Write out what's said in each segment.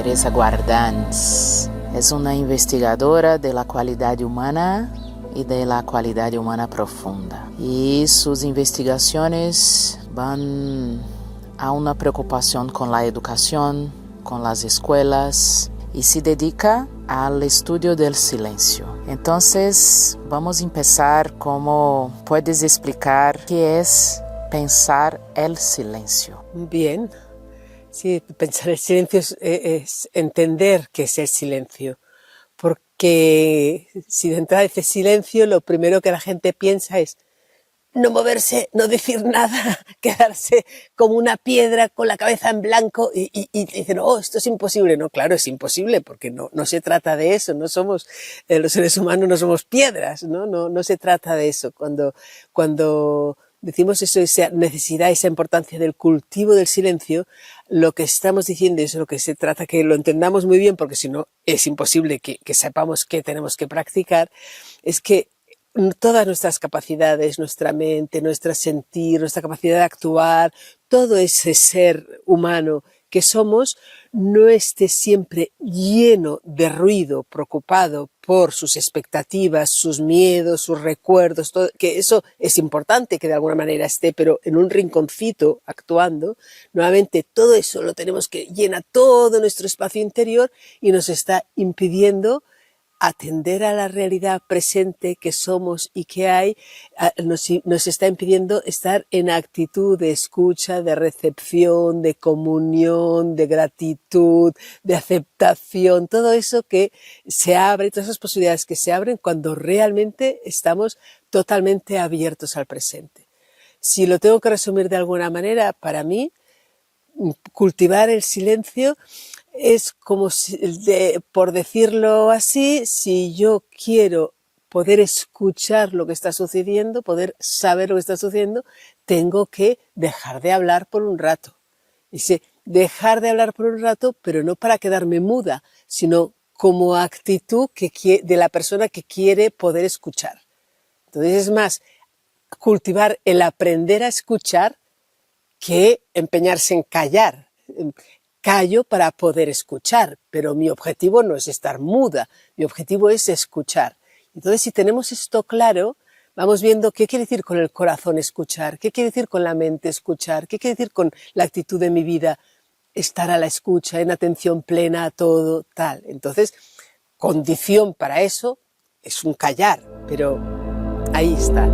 Teresa Guardans. Es una investigadora de la cualidad humana y de la cualidad humana profunda. Y sus investigaciones van a una preocupación con la educación, con las escuelas, y se dedica al estudio del silencio. Entonces, vamos a empezar como puedes explicar qué es pensar el silencio. Bien, sí, pensar el silencio es entender qué es el silencio, porque si de entrada dices silencio, lo primero que la gente piensa es no moverse, no decir nada, quedarse como una piedra con la cabeza en blanco y dicen, oh, esto es imposible. No, claro, es imposible porque no se trata de eso, no somos, los seres humanos no somos piedras, no se trata de eso. Cuando decimos eso, esa necesidad, esa importancia del cultivo del silencio, lo que estamos diciendo es lo que se trata, que lo entendamos muy bien, porque si no es imposible que sepamos qué tenemos que practicar, es que todas nuestras capacidades, nuestra mente, nuestro sentir, nuestra capacidad de actuar, todo ese ser humano que somos, no esté siempre lleno de ruido, preocupado por sus expectativas, sus miedos, sus recuerdos, todo, que eso es importante que de alguna manera esté, pero en un rinconcito actuando, nuevamente todo eso lo tenemos que llena todo nuestro espacio interior y nos está impidiendo atender a la realidad presente que somos y que hay, nos está impidiendo estar en actitud de escucha, de recepción, de comunión, de gratitud, de aceptación, todo eso que se abre, todas esas posibilidades que se abren cuando realmente estamos totalmente abiertos al presente. Si lo tengo que resumir de alguna manera, para mí, cultivar el silencio es como si, por decirlo así, si yo quiero poder escuchar lo que está sucediendo, poder saber lo que está sucediendo, tengo que dejar de hablar por un rato. Dice, dejar de hablar por un rato, pero no para quedarme muda, sino como actitud de la persona que quiere poder escuchar. Entonces es más, cultivar el aprender a escuchar que empeñarse en callar. Callo para poder escuchar, pero mi objetivo no es estar muda, mi objetivo es escuchar. Entonces, si tenemos esto claro, vamos viendo qué quiere decir con el corazón escuchar, qué quiere decir con la mente escuchar, qué quiere decir con la actitud de mi vida, estar a la escucha, en atención plena a todo, tal. Entonces, condición para eso es un callar, pero ahí está.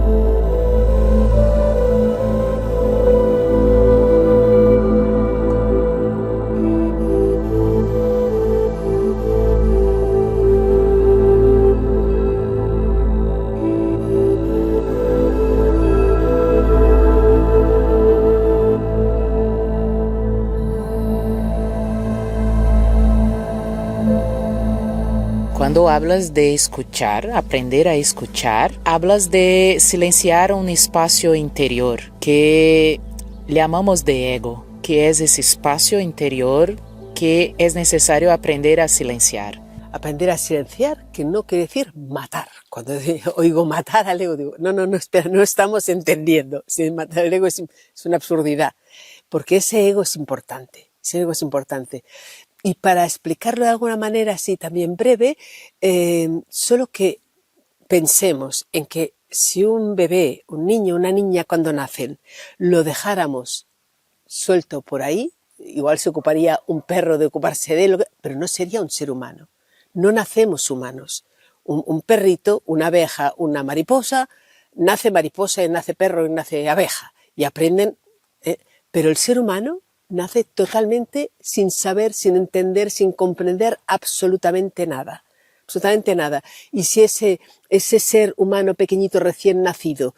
Cuando hablas de escuchar, aprender a escuchar, hablas de silenciar un espacio interior que llamamos de ego, que es ese espacio interior que es necesario aprender a silenciar. Aprender a silenciar, que no quiere decir matar. Cuando oigo matar al ego, digo, no, espera, no estamos entendiendo. Si matar al ego es una absurdidad, porque ese ego es importante, Y para explicarlo de alguna manera así también breve, solo que pensemos en que si un bebé, un niño, una niña cuando nacen, lo dejáramos suelto por ahí, igual se ocuparía un perro de ocuparse de él, pero no sería un ser humano. No nacemos humanos. Un perrito, una abeja, una mariposa, nace mariposa y nace perro y nace abeja y aprenden, pero el ser humano nace totalmente sin saber, sin entender, sin comprender absolutamente nada. Absolutamente nada. Y si ese ser humano pequeñito recién nacido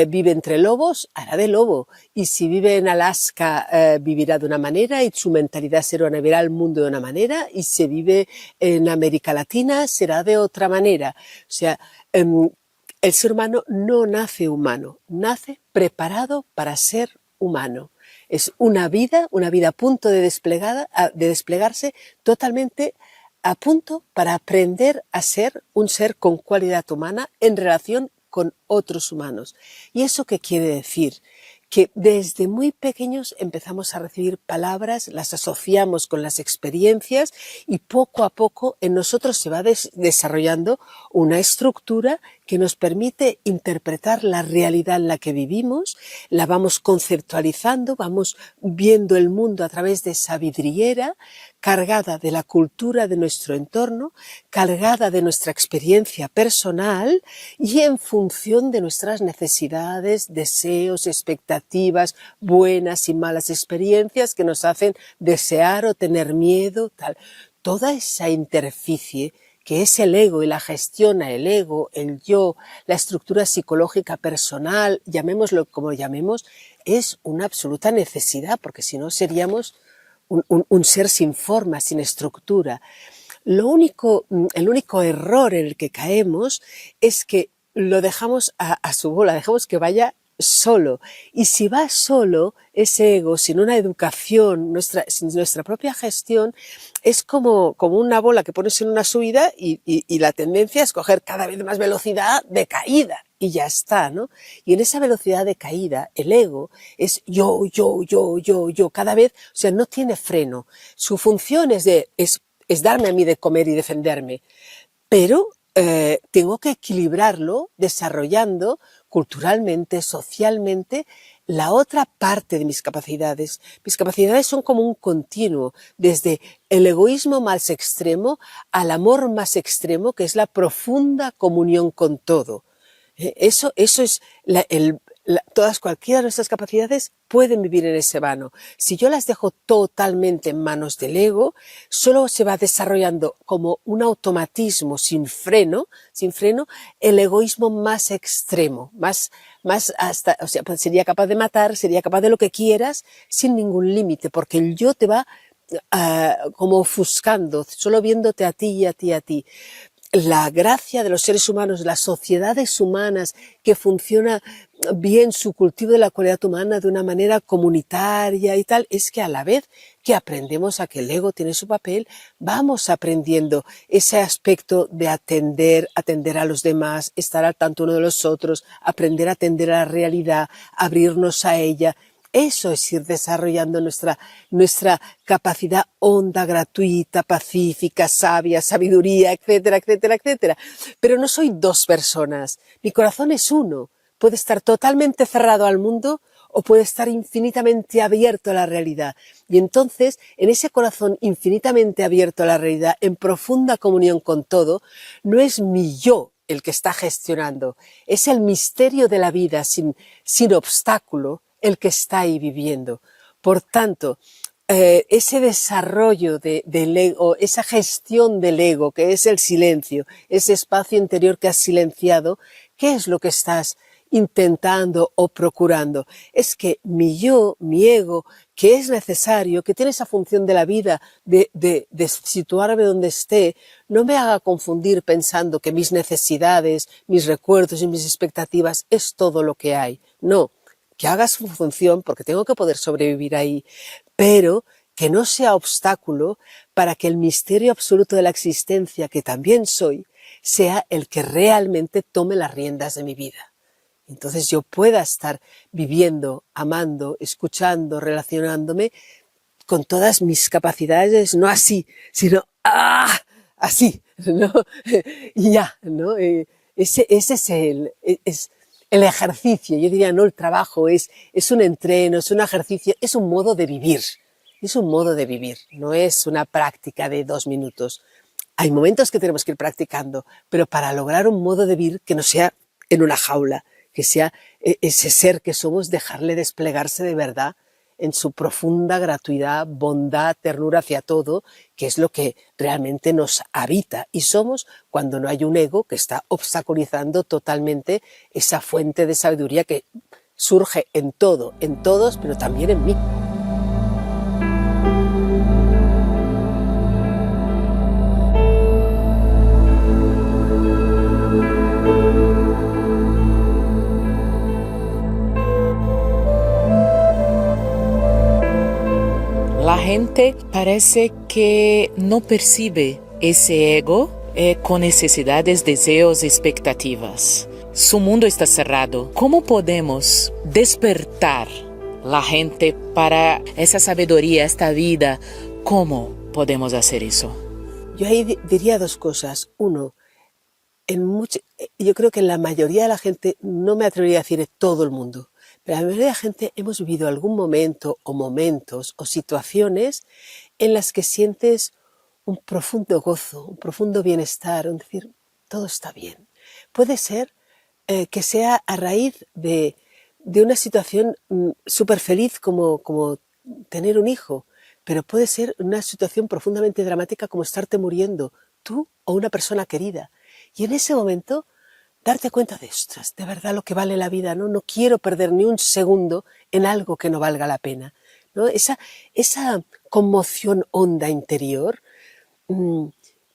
vive entre lobos, hará de lobo. Y si vive en Alaska, vivirá de una manera y su mentalidad será, verá el mundo de una manera. Y si vive en América Latina, será de otra manera. O sea, el ser humano no nace humano, nace preparado para ser humano. Es una vida a punto de desplegarse totalmente a punto para aprender a ser un ser con cualidad humana en relación con otros humanos. ¿Y eso qué quiere decir? que desde muy pequeños empezamos a recibir palabras, las asociamos con las experiencias y poco a poco en nosotros se va desarrollando una estructura que nos permite interpretar la realidad en la que vivimos, la vamos conceptualizando, vamos viendo el mundo a través de esa vidriera cargada de la cultura de nuestro entorno, cargada de nuestra experiencia personal y en función de nuestras necesidades, deseos, expectativas, buenas y malas experiencias que nos hacen desear o tener miedo, tal. Toda esa interficie que es el ego y la gestiona el ego, el yo, la estructura psicológica personal, llamémoslo como llamemos, es una absoluta necesidad, porque si no seríamos un ser sin forma, sin estructura. El único error en el que caemos es que lo dejamos a su bola, dejamos que vaya solo. Y si va solo, ese ego, sin una educación, sin nuestra propia gestión, es como una bola que pones en una subida y la tendencia es coger cada vez más velocidad de caída. Y ya está, ¿no? Y en esa velocidad de caída, el ego es yo, cada vez, o sea, no tiene freno. Su función es darme a mí de comer y defenderme. Pero tengo que equilibrarlo desarrollando culturalmente, socialmente, la otra parte de mis capacidades. Mis capacidades son como un continuo, desde el egoísmo más extremo al amor más extremo, que es la profunda comunión con todo. Eso es cualquiera de nuestras capacidades pueden vivir en ese vano. Si yo las dejo totalmente en manos del ego, solo se va desarrollando como un automatismo sin freno, el egoísmo más extremo, más hasta, o sea, pues sería capaz de matar, sería capaz de lo que quieras, sin ningún límite, porque el yo te va como ofuscando, solo viéndote a ti y a ti y a ti. La gracia de los seres humanos, las sociedades humanas, que funciona bien su cultivo de la cualidad humana de una manera comunitaria y tal, es que a la vez que aprendemos a que el ego tiene su papel, vamos aprendiendo ese aspecto de atender a los demás, estar al tanto uno de los otros, aprender a atender a la realidad, abrirnos a ella. Eso es ir desarrollando nuestra capacidad honda, gratuita, pacífica, sabia, sabiduría, etcétera, etcétera, etcétera. Pero no soy dos personas. Mi corazón es uno. Puede estar totalmente cerrado al mundo o puede estar infinitamente abierto a la realidad. Y entonces, en ese corazón infinitamente abierto a la realidad, en profunda comunión con todo, no es mi yo el que está gestionando. Es el misterio de la vida sin obstáculo el que está ahí viviendo. Por tanto, ese desarrollo del ego, esa gestión del ego, que es el silencio, ese espacio interior que has silenciado, ¿qué es lo que estás intentando o procurando? Es que mi yo, mi ego, que es necesario, que tiene esa función de la vida de situarme donde esté, no me haga confundir pensando que mis necesidades, mis recuerdos y mis expectativas es todo lo que hay. No. Que haga su función porque tengo que poder sobrevivir ahí, pero que no sea obstáculo para que el misterio absoluto de la existencia, que también soy, sea el que realmente tome las riendas de mi vida. Entonces yo pueda estar viviendo, amando, escuchando, relacionándome con todas mis capacidades, no así, sino así, ¿no? Ya, ¿no? Ese es el ejercicio, yo diría no el trabajo, es un entreno, es un ejercicio, es un modo de vivir. Es un modo de vivir, no es una práctica de 2 minutos. Hay momentos que tenemos que ir practicando, pero para lograr un modo de vivir que no sea en una jaula, que sea ese ser que somos, dejarle desplegarse de verdad en su profunda gratuidad, bondad, ternura hacia todo, que es lo que realmente nos habita y somos cuando no hay un ego que está obstaculizando totalmente esa fuente de sabiduría que surge en todo, en todos, pero también en mí. La gente parece que no percibe ese ego con necesidades, deseos, expectativas. su mundo está cerrado. ¿Cómo podemos despertar la gente para esa sabiduría, esta vida? ¿Cómo podemos hacer eso? Yo ahí diría dos cosas. Uno, yo creo que la mayoría de la gente, no me atrevería a decir de todo el mundo, pero la mayoría de la gente hemos vivido algún momento o momentos o situaciones en las que sientes un profundo gozo, un profundo bienestar, un decir, todo está bien. Puede ser que sea a raíz de una situación súper feliz como tener un hijo, pero puede ser una situación profundamente dramática como estarte muriendo, tú o una persona querida. Y en ese momento darte cuenta de, ostras, de verdad lo que vale la vida, ¿no? No quiero perder ni un segundo en algo que no valga la pena, ¿no? Esa conmoción honda interior,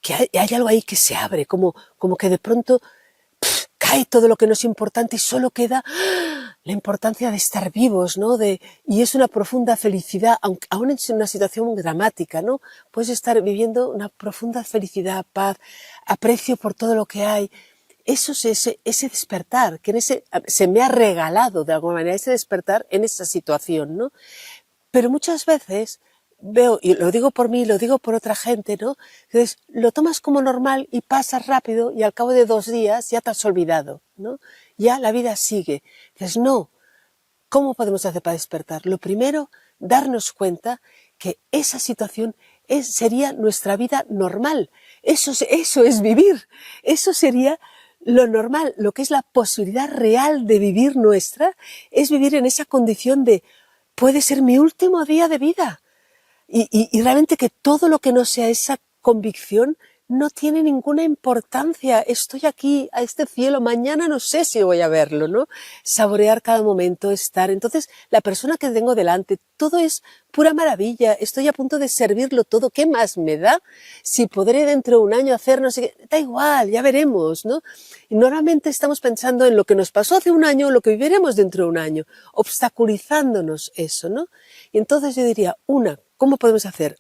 que hay algo ahí que se abre, como que de pronto cae todo lo que no es importante y solo queda la importancia de estar vivos, ¿no? Y es una profunda felicidad, aún en una situación muy dramática, ¿no? Puedes estar viviendo una profunda felicidad, paz, aprecio por todo lo que hay. Eso es ese despertar, que se me ha regalado de alguna manera, ese despertar en esa situación, ¿no? Pero muchas veces veo, y lo digo por mí, lo digo por otra gente, ¿no? Entonces, lo tomas como normal y pasas rápido y al cabo de 2 días ya te has olvidado, ¿no? Ya la vida sigue. Entonces, no. ¿Cómo podemos hacer para despertar? Lo primero, darnos cuenta que esa situación sería nuestra vida normal. Eso es vivir. Eso sería lo normal. Lo que es la posibilidad real de vivir nuestra es vivir en esa condición de puede ser mi último día de vida. Y realmente que todo lo que no sea esa convicción no tiene ninguna importancia. Estoy aquí, a este cielo, mañana no sé si voy a verlo, ¿no? Saborear cada momento, estar. Entonces, la persona que tengo delante, todo es pura maravilla. Estoy a punto de servirlo todo. ¿Qué más me da? Si podré dentro de un año hacer no sé qué. Da igual, ya veremos, ¿no? Y normalmente estamos pensando en lo que nos pasó hace un año o lo que viviremos dentro de un año, obstaculizándonos eso, ¿no? Y entonces yo diría, ¿cómo podemos hacer?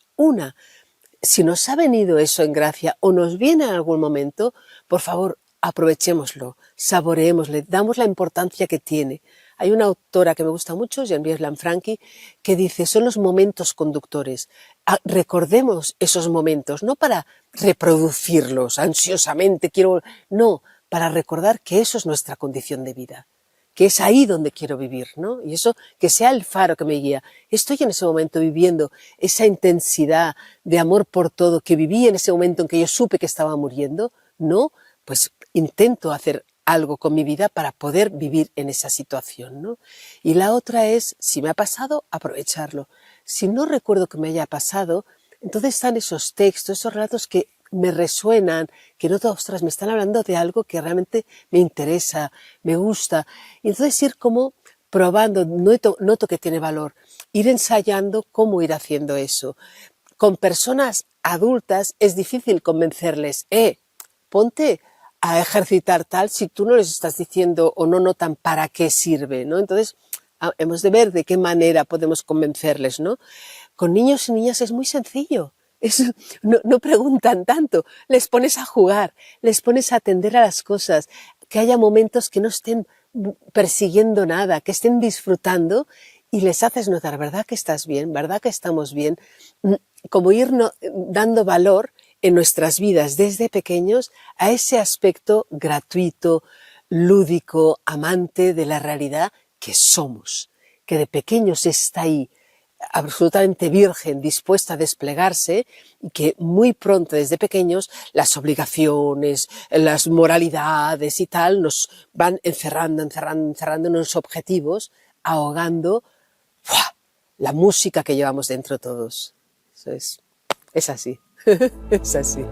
Si nos ha venido eso en gracia o nos viene en algún momento, por favor, aprovechémoslo, saboreémosle, damos la importancia que tiene. Hay una autora que me gusta mucho, Geneviève Lanfranchi, que dice, son los momentos conductores. Recordemos esos momentos, no para reproducirlos ansiosamente, no, para recordar que eso es nuestra condición de vida, que es ahí donde quiero vivir, ¿no? Y eso, que sea el faro que me guía. Estoy en ese momento viviendo esa intensidad de amor por todo que viví en ese momento en que yo supe que estaba muriendo, ¿no? Pues intento hacer algo con mi vida para poder vivir en esa situación, ¿no? Y la otra es, si me ha pasado, aprovecharlo. Si no recuerdo que me haya pasado, entonces están esos textos, esos relatos que me resuenan, que noto, ostras, me están hablando de algo que realmente me interesa, me gusta. Y entonces ir como probando, noto que tiene valor, ir ensayando cómo ir haciendo eso. Con personas adultas es difícil convencerles, ponte a ejercitar tal si tú no les estás diciendo o no notan para qué sirve, ¿no? Entonces, hemos de ver de qué manera podemos convencerles, ¿no? Con niños y niñas es muy sencillo. No preguntan tanto, les pones a jugar, les pones a atender a las cosas, que haya momentos que no estén persiguiendo nada, que estén disfrutando y les haces notar, ¿verdad que estás bien? ¿Verdad que estamos bien? Como ir dando valor en nuestras vidas desde pequeños a ese aspecto gratuito, lúdico, amante de la realidad que somos, que de pequeños está ahí, absolutamente virgen, dispuesta a desplegarse y que muy pronto desde pequeños las obligaciones, las moralidades y tal nos van encerrando en unos objetivos, ahogando la música que llevamos dentro todos. Eso es así, es así.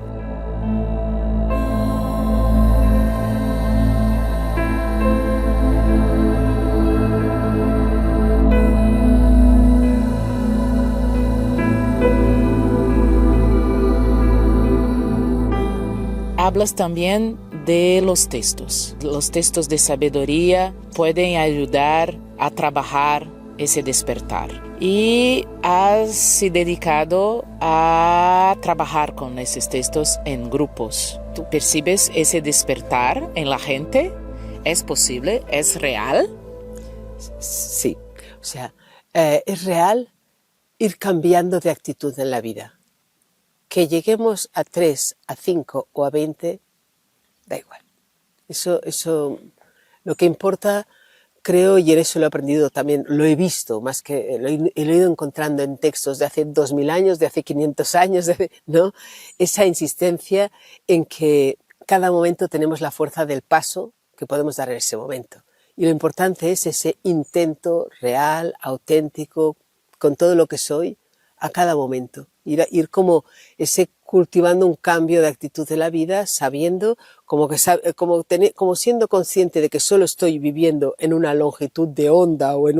Hablas también de los textos. Los textos de sabiduría pueden ayudar a trabajar ese despertar. Y has dedicado a trabajar con esos textos en grupos. ¿Tú percibes ese despertar en la gente? ¿Es posible? ¿Es real? Sí, o sea, es real ir cambiando de actitud en la vida. Que lleguemos a 3, a 5 o a 20, da igual. Eso, lo que importa, creo, y en eso lo he aprendido también, lo he visto, más que lo he ido encontrando en textos de hace 2000 años, de hace 500 años, ¿no? Esa insistencia en que cada momento tenemos la fuerza del paso que podemos dar en ese momento. Y lo importante es ese intento real, auténtico, con todo lo que soy, a cada momento. Ir como cultivando un cambio de actitud de la vida, sabiendo, como siendo consciente de que solo estoy viviendo en una longitud de onda o en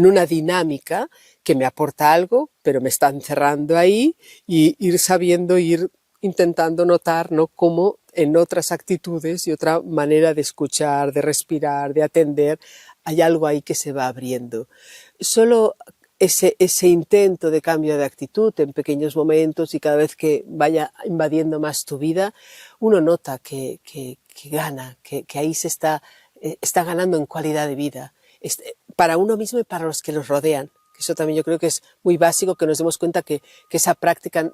una dinámica que me aporta algo, pero me está encerrando ahí, y ir sabiendo, ir intentando notar, ¿no?, cómo en otras actitudes y otra manera de escuchar, de respirar, de atender, hay algo ahí que se va abriendo. Solo ese intento de cambio de actitud en pequeños momentos y cada vez que vaya invadiendo más tu vida, uno nota que gana, que ahí se está ganando en calidad de vida, para uno mismo y para los que nos rodean. Eso también yo creo que es muy básico, que nos demos cuenta que esa práctica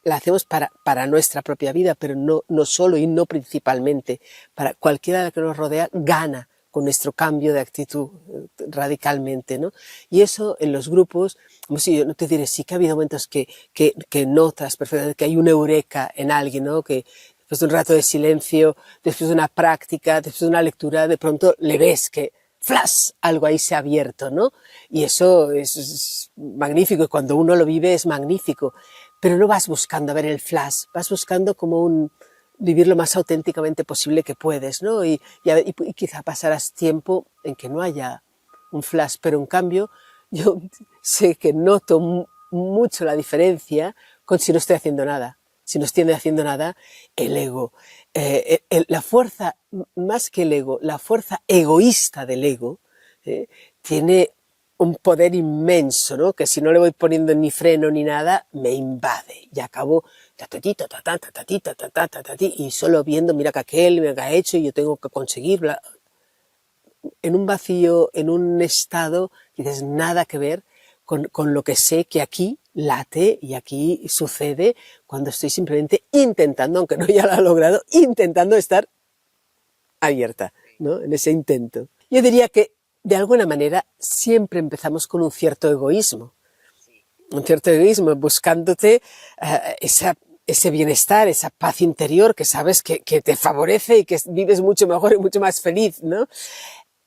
la hacemos para nuestra propia vida, pero no solo y no principalmente. Para cualquiera que nos rodea gana con nuestro cambio de actitud radicalmente, ¿no? Y eso en los grupos, como si yo no te diré, sí que ha habido momentos que notas perfectamente que hay una eureka en alguien, ¿no? Que después de un rato de silencio, después de una práctica, después de una lectura, de pronto le ves que ¡flash! Algo ahí se ha abierto, ¿no? Y eso es magnífico, y cuando uno lo vive es magnífico, pero no vas buscando a ver el flash, vas buscando como vivir lo más auténticamente posible que puedes, ¿no? Y quizá pasarás tiempo en que no haya un flash, pero en cambio yo sé que noto mucho la diferencia con si no estoy haciendo nada. Si no estoy haciendo nada, el ego, la fuerza, más que el ego, la fuerza egoísta del ego, tiene un poder inmenso, ¿no? Que si no le voy poniendo ni freno ni nada, me invade y acabo y solo viendo, mira que aquel me ha hecho y yo tengo que conseguir, en un vacío, en un estado que tienes nada que ver con lo que sé que aquí late y aquí sucede cuando estoy simplemente intentando, aunque no ya lo he logrado, intentando estar abierta, ¿no?, en ese intento. Yo diría que de alguna manera siempre empezamos con un cierto egoísmo, buscándote ese bienestar, esa paz interior que sabes que te favorece y que vives mucho mejor y mucho más feliz, ¿no?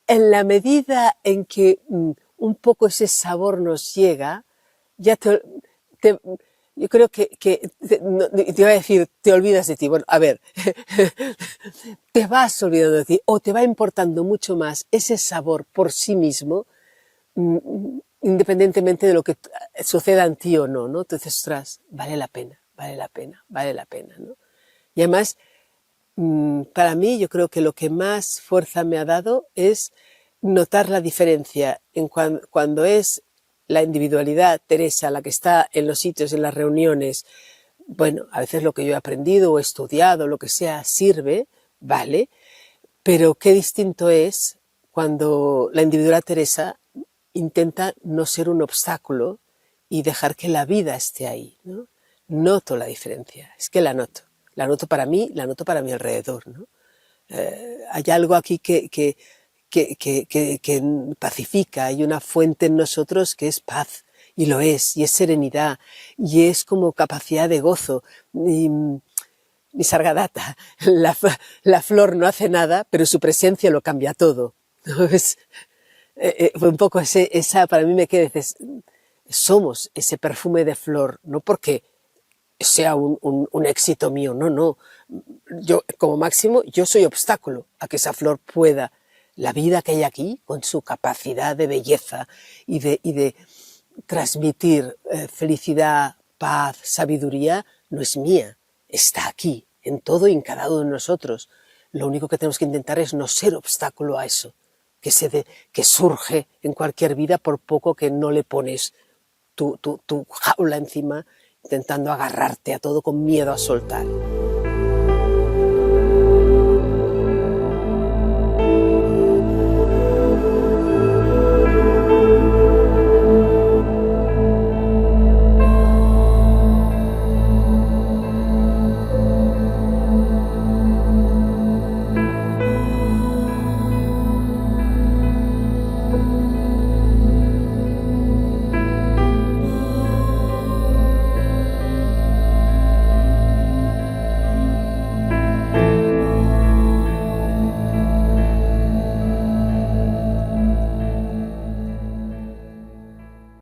En la medida en que un poco ese sabor nos llega, ya yo creo que te iba a decir, te olvidas de ti. Bueno, a ver, te vas olvidando de ti, o te va importando mucho más ese sabor por sí mismo, independientemente de lo que suceda en ti o no, ¿no? Entonces, ostras, vale la pena, ¿no? Y además, para mí, yo creo que lo que más fuerza me ha dado es notar la diferencia en cuando es la individualidad, Teresa, la que está en los sitios, en las reuniones. Bueno, a veces lo que yo he aprendido o he estudiado, lo que sea, sirve, vale, pero qué distinto es cuando la individualidad Teresa intenta no ser un obstáculo y dejar que la vida esté ahí, ¿no? Noto la diferencia, es que la noto para mí, la noto para mi alrededor, ¿no? Hay algo aquí que pacifica, hay una fuente en nosotros que es paz, y lo es, y es serenidad, y es como capacidad de gozo. Nisargadatta, la flor no hace nada, pero su presencia lo cambia todo. ¿No? Fue un poco esa, para mí me queda, somos ese perfume de flor, no porque sea un éxito mío, no. Yo, como máximo, yo soy obstáculo a que esa flor pueda. La vida que hay aquí, con su capacidad de belleza y de transmitir felicidad, paz, sabiduría, no es mía, está aquí, en todo y en cada uno de nosotros. Lo único que tenemos que intentar es no ser obstáculo a eso, que surge en cualquier vida por poco que no le pones tu jaula encima, intentando agarrarte a todo con miedo a soltar.